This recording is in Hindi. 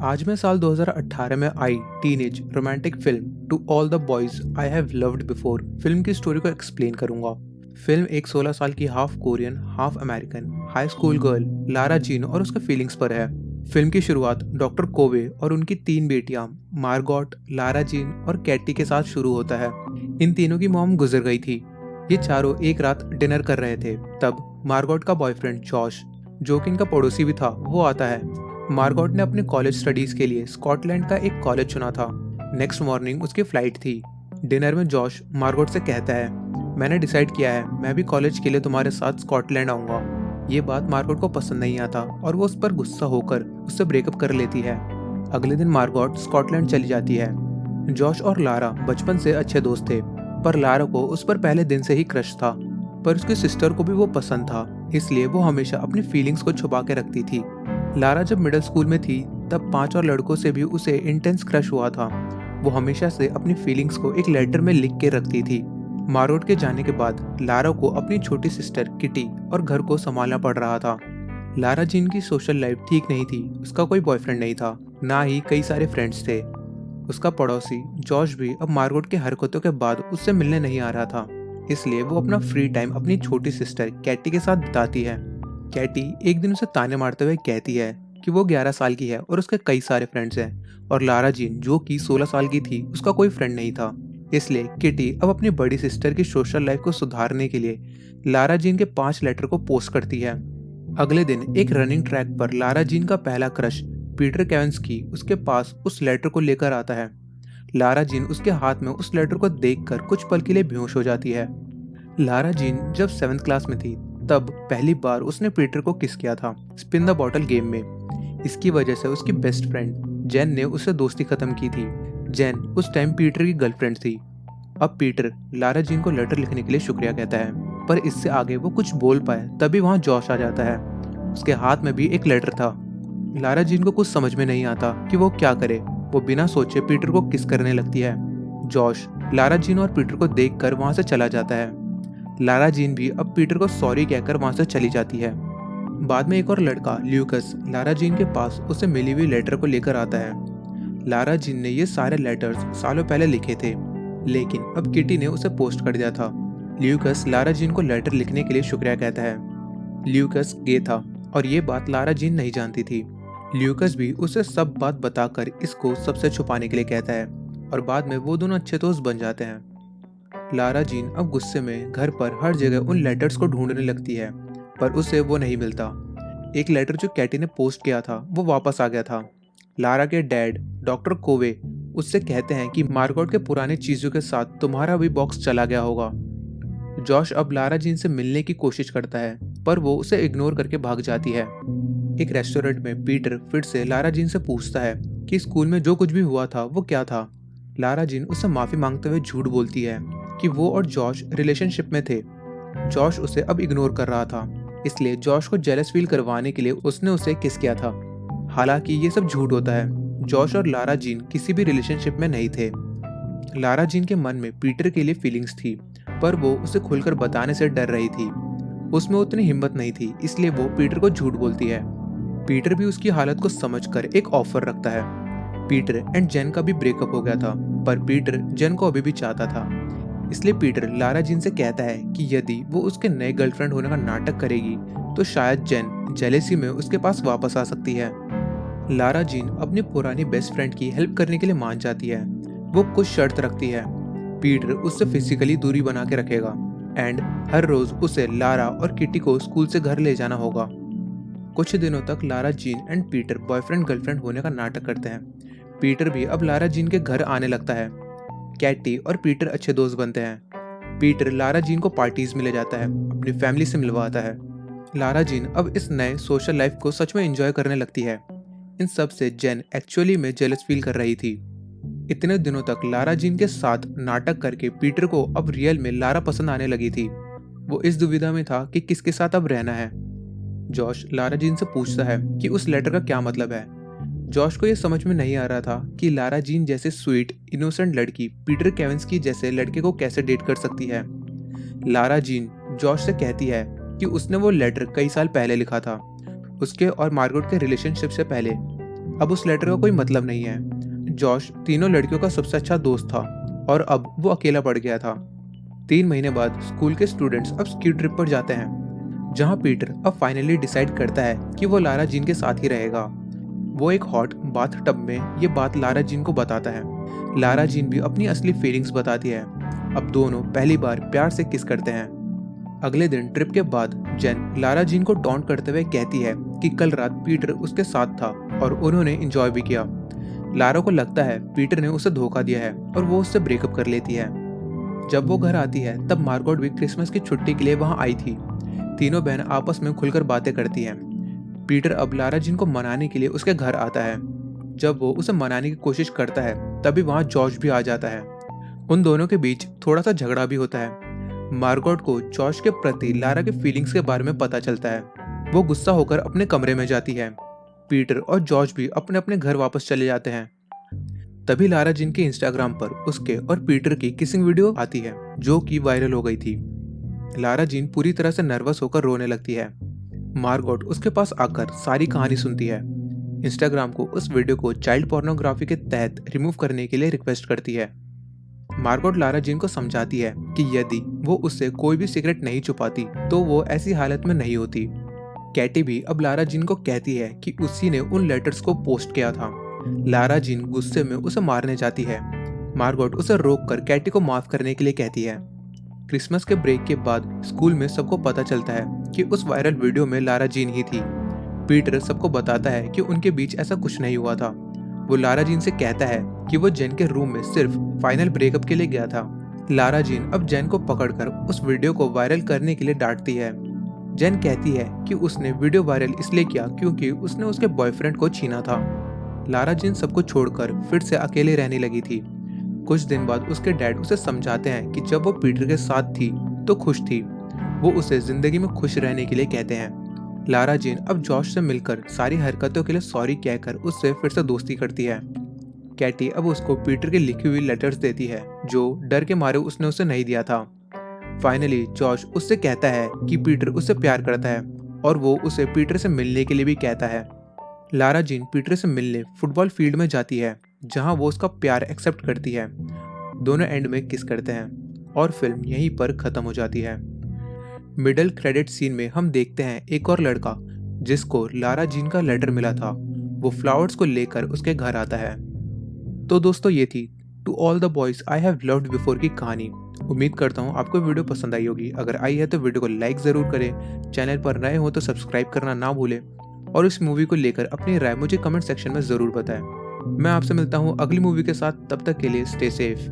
आज मैं साल 2018 में आई teenage romantic film to all the boys I have loved before film की स्टोरी को एक्सप्लेन करूंगा। फिल्म एक 16 साल की half Korean half American high school girl Lara Jean और उसके फीलिंग्स पर है। फिल्म की शुरुआत डॉक्टर कोवे और उनकी तीन बेटियां मार्गॉट, लारा जीन और कैटी के साथ शुरू होता है। इन तीनों की मॉम गुजर गई थी। ये चारों एक रात डिनर कर रहे थे, तब मार्गॉट का बॉयफ्रेंड जॉश, जो कि इनका पड़ोसी भी था, वो आता है। मार्गॉट ने अपने कॉलेज स्टडीज के लिए स्कॉटलैंड का एक कॉलेज चुना था। नेक्स्ट मॉर्निंग उसकी फ्लाइट थी। डिनर में जॉश मार्गॉट से कहता है, मैंने डिसाइड किया है मैं भी कॉलेज के लिए तुम्हारे साथ स्कॉटलैंड आऊंगा। ये बात मार्गॉट को पसंद नहीं आता और वो उस पर गुस्सा होकर उससे ब्रेकअप कर लेती है। अगले दिन मार्गॉट स्कॉटलैंड चली जाती है। जॉश और लारा बचपन से अच्छे दोस्त थे, पर लारा को उस पर पहले दिन से ही क्रश था। पर उसकी सिस्टर को भी वो पसंद था, इसलिए वो हमेशा अपनी फीलिंग्स को छुपा के रखती थी। लारा जब मिडिल स्कूल में थी तब 5 और लड़कों से भी उसे इंटेंस क्रश हुआ था। वो हमेशा से अपनी फीलिंग्स को एक लेटर में लिख के रखती थी। मार्गॉट के जाने के बाद लारा को अपनी छोटी सिस्टर किटी और घर को संभालना पड़ रहा था। लारा जीन की सोशल लाइफ ठीक नहीं थी। उसका कोई बॉयफ्रेंड नहीं था, ना ही कई सारे फ्रेंड्स थे। उसका पड़ोसी जॉश भी अब मार्गॉट के हरकतों के बाद उससे मिलने नहीं आ रहा था, इसलिए वो अपना फ्री टाइम अपनी छोटी सिस्टर कैटी के साथ बिताती है। कैटी एक दिन उसे ताने मारते हुए कहती है कि वो 11 साल की है और उसके कई सारे फ्रेंड्स हैं, और लारा जीन जो कि 16 साल की थी उसका कोई फ्रेंड नहीं था। इसलिए किटी अब अपनी बड़ी सिस्टर की सोशल लाइफ को सुधारने के लिए लारा जीन के 5 लेटर को पोस्ट करती है। अगले दिन एक रनिंग ट्रैक पर लारा जीन का पहला क्रश पीटर केविंस्की उसके पास उस लेटर को लेकर आता है। लारा जीन उसके हाथ में उस लेटर को देखकर कुछ पल के लिए बेहोश हो जाती है। लारा जीन जब 7th क्लास में थी तब पहली बार उसने पीटर को किस किया था स्पिन द बॉटल गेम में। इसकी वजह से उसकी बेस्ट फ्रेंड जेन ने उससे दोस्ती खत्म की थी। जेन उस टाइम पीटर की गर्लफ्रेंड थी। अब पीटर लारा जीन को लेटर लिखने के लिए शुक्रिया कहता है, पर इससे आगे वो कुछ बोल पाए तभी वहाँ जॉश आ जाता है। उसके हाथ में भी एक लेटर था। लारा जीन को कुछ समझ में नहीं आता कि वो क्या करे। वो बिना सोचे पीटर को किस करने लगती है। जॉश लारा जीन और पीटर को देखकर वहाँ से चला जाता है। लारा जीन भी अब पीटर को सॉरी कहकर वहां से चली जाती है। बाद में एक और लड़का ल्यूकस लारा जीन के पास उसे मिली हुई लेटर को लेकर आता है। लारा जीन ने ये सारे लेटर्स सालों पहले लिखे थे, लेकिन अब किटी ने उसे पोस्ट कर दिया था। ल्यूकस लारा जीन को लेटर लिखने के लिए शुक्रिया कहता है। ल्यूकस गे था और ये बात लारा जीन नहीं जानती थी। ल्यूकस भी उसे सब बात बताकर इसको सबसे छुपाने के लिए कहता है, और बाद में वो दोनों अच्छे दोस्त बन जाते हैं। लारा जीन अब गुस्से में घर पर हर जगह उन लेटर्स को ढूंढने लगती है, पर उसे वो नहीं मिलता। एक लेटर जो कैटी ने पोस्ट किया था वो वापस आ गया था। लारा के डैड डॉक्टर कोवे उससे कहते हैं कि मार्गॉट के पुराने चीजों के साथ तुम्हारा भी बॉक्स चला गया होगा। जॉश अब लारा जीन से मिलने की कोशिश करता है, पर वो उसे इग्नोर करके भाग जाती है। एक रेस्टोरेंट में पीटर फिर से लारा जीन से पूछता है कि स्कूल में जो कुछ भी हुआ था वो क्या था। लारा जीन उससे माफी मांगते हुए झूठ बोलती है कि वो और जॉश रिलेशनशिप में थे। जॉश उसे अब इग्नोर कर रहा था, इसलिए जॉश को जेलस फील करवाने के लिए उसने उसे किस किया था। हालांकि ये सब झूठ होता है। जॉश और लारा जीन किसी भी रिलेशनशिप में नहीं थे। लारा जीन के मन में पीटर के लिए फीलिंग्स थी, पर वो उसे खुलकर बताने से डर रही थी। उसमें उतनी हिम्मत नहीं थी, इसलिए वो पीटर को झूठ बोलती है। पीटर भी उसकी हालत को समझकर एक ऑफर रखता है। पीटर एंड जेन का भी ब्रेकअप हो गया था, पर पीटर जेन को अभी भी चाहता था। इसलिए पीटर लारा जीन से कहता है कि यदि वो उसके नए गर्लफ्रेंड होने का नाटक करेगी तो शायद जेन जेलेसी में उसके पास वापस आ सकती है। लारा जीन अपनी पुरानी बेस्ट फ्रेंड की हेल्प करने के लिए मान जाती है। वो कुछ शर्त रखती है। पीटर उससे फिजिकली दूरी बना के रखेगा एंड हर रोज उसे लारा और किटी को स्कूल से घर ले जाना होगा। कुछ दिनों तक Lara gene and Peter boyfriend girlfriend होने का नाटक करते हैं। पीटर भी अब लारा जीन के घर आने लगता है। कैटी और पीटर अच्छे दोस्त बनते हैं। पीटर लारा जीन को पार्टीज में ले जाता है, अपनी फैमिली से मिलवाता है। लारा जीन अब इस नए सोशल लाइफ को सच में एंजॉय करने लगती है। इन सब से जेन एक्चुअली में जेलस फील कर रही थी। इतने दिनों तक लारा जीन के साथ नाटक करके पीटर को अब रियल में लारा पसंद आने लगी थी। वो इस दुविधा में था कि किसके साथ अब रहना है। जॉश लारा जीन से पूछता है कि उस लेटर का क्या मतलब है। जॉश को यह समझ में नहीं आ रहा था कि लारा जीन जैसे स्वीट इनोसेंट लड़की पीटर केविंस्की जैसे लड़के को कैसे डेट कर सकती है। लारा जीन जॉश से कहती है कि उसने वो लेटर कई साल पहले लिखा था, उसके और मार्गरेट के रिलेशनशिप से पहले। अब उस लेटर का कोई मतलब नहीं है। जॉश तीनों लड़कियों का सबसे अच्छा दोस्त था और अब वो अकेला पड़ गया था। 3 महीने बाद स्कूल के स्टूडेंट्स अब स्की ट्रिप पर जाते हैं, जहाँ पीटर अब फाइनली डिसाइड करता है कि वो लारा जीन के साथ ही रहेगा। वो एक हॉट बाथ टब में ये बात लारा जीन को बताता है। लारा जीन भी अपनी असली फीलिंग्स बताती है। अब दोनों पहली बार प्यार से किस करते हैं। अगले दिन ट्रिप के बाद जेन लारा जीन को टॉन्ट करते हुए कहती है कि कल रात पीटर उसके साथ था और उन्होंने एंजॉय भी किया। लारा को लगता है पीटर ने उसे धोखा दिया है और वो उससे ब्रेकअप कर लेती है। जब वो घर आती है तब मार्गोट भी क्रिसमस की छुट्टी के लिए वहां आई थी। तीनों बहन आपस में खुलकर बातें करती हैं। पीटर अब लारा जीन को मनाने के लिए उसके घर आता है। जब वो उसे मनाने की कोशिश करता है तभी वहां जॉर्ज भी आ जाता है। उन दोनों के बीच थोड़ा सा झगड़ा भी होता है। मार्गोट को जॉर्ज के प्रति लारा के फीलिंग्स के बारे में पता चलता है। वो गुस्सा होकर अपने कमरे में जाती है। पीटर और जॉर्ज भी अपने अपने घर वापस चले जाते हैं। तभी लारा जीन के इंस्टाग्राम पर उसके और पीटर की किसिंग वीडियो आती है जो कि वायरल हो गई थी। लारा जीन पूरी तरह से नर्वस होकर रोने लगती है। मार्गोट उसके पास आकर सारी कहानी सुनती है। इंस्टाग्राम को उस वीडियो को चाइल्ड पोर्नोग्राफी के तहत रिमूव करने के लिए रिक्वेस्ट करती है। मार्गोट लारा जीन को समझाती है कि यदि वो उससे कोई भी सीक्रेट नहीं छुपाती तो वो ऐसी हालत में नहीं होती। कैटी भी अब लारा जीन को कहती है कि उसी ने उन लेटर्स को पोस्ट किया था। लारा जीन गुस्से में उसे मारने जाती है। मार्गोट उसे रोककर कैटी को माफ करने के लिए कहती है। क्रिसमस के ब्रेक के बाद स्कूल में सबको पता चलता है कि उस वायरल वीडियो में लारा जीन ही थी। पीटर सबको बताता है कि उनके बीच ऐसा कुछ नहीं हुआ था। वो लारा जीन से कहता है कि वो जेन के रूम में सिर्फ फाइनल ब्रेकअप के लिए गया था। लारा जीन अब जेन को पकड़कर उस वीडियो को वायरल करने के लिए डांटती है। जेन कहती है कि उसने वीडियो वायरल इसलिए किया क्योंकि उसने उसके बॉयफ्रेंड को छीना था। लारा जीन सबको छोड़कर फिर से अकेले रहने लगी थी। कुछ दिन बाद उसके डैड उसे समझाते हैं कि जब वो पीटर के साथ थी तो खुश थी। वो उसे जिंदगी में खुश रहने के लिए कहते हैं। लारा जीन अब जॉश से मिलकर सारी हरकतों के लिए सॉरी कहकर उससे फिर से दोस्ती करती है। कैटी अब उसको पीटर की लिखी हुई लेटर्स देती है जो डर के मारे उसने उसे नहीं दिया था। फाइनली जॉश उससे कहता है कि पीटर उससे प्यार करता है और वो उसे पीटर से मिलने के लिए भी कहता है। लारा जीन पीटर से मिलने फुटबॉल फील्ड में जाती है जहां वो उसका प्यार एक्सेप्ट करती है। दोनों एंड में किस करते हैं और फिल्म यहीं पर खत्म हो जाती है। मिडल क्रेडिट सीन में हम देखते हैं एक और लड़का जिसको लारा जीन का लेटर मिला था। वो फ्लावर्स को लेकर उसके घर आता है। तो दोस्तों ये थी to all the boys I have loved before की कहानी। उम्मीद करता हूँ आपको वीडियो पसंद आई होगी। अगर आई है तो वीडियो को लाइक ज़रूर करें। चैनल पर नए हो तो सब्सक्राइब करना ना भूलें और इस मूवी को लेकर अपनी राय मुझे कमेंट सेक्शन में ज़रूर बताएं। मैं आपसे मिलता हूँ अगली मूवी के साथ। तब तक के लिए स्टे सेफ।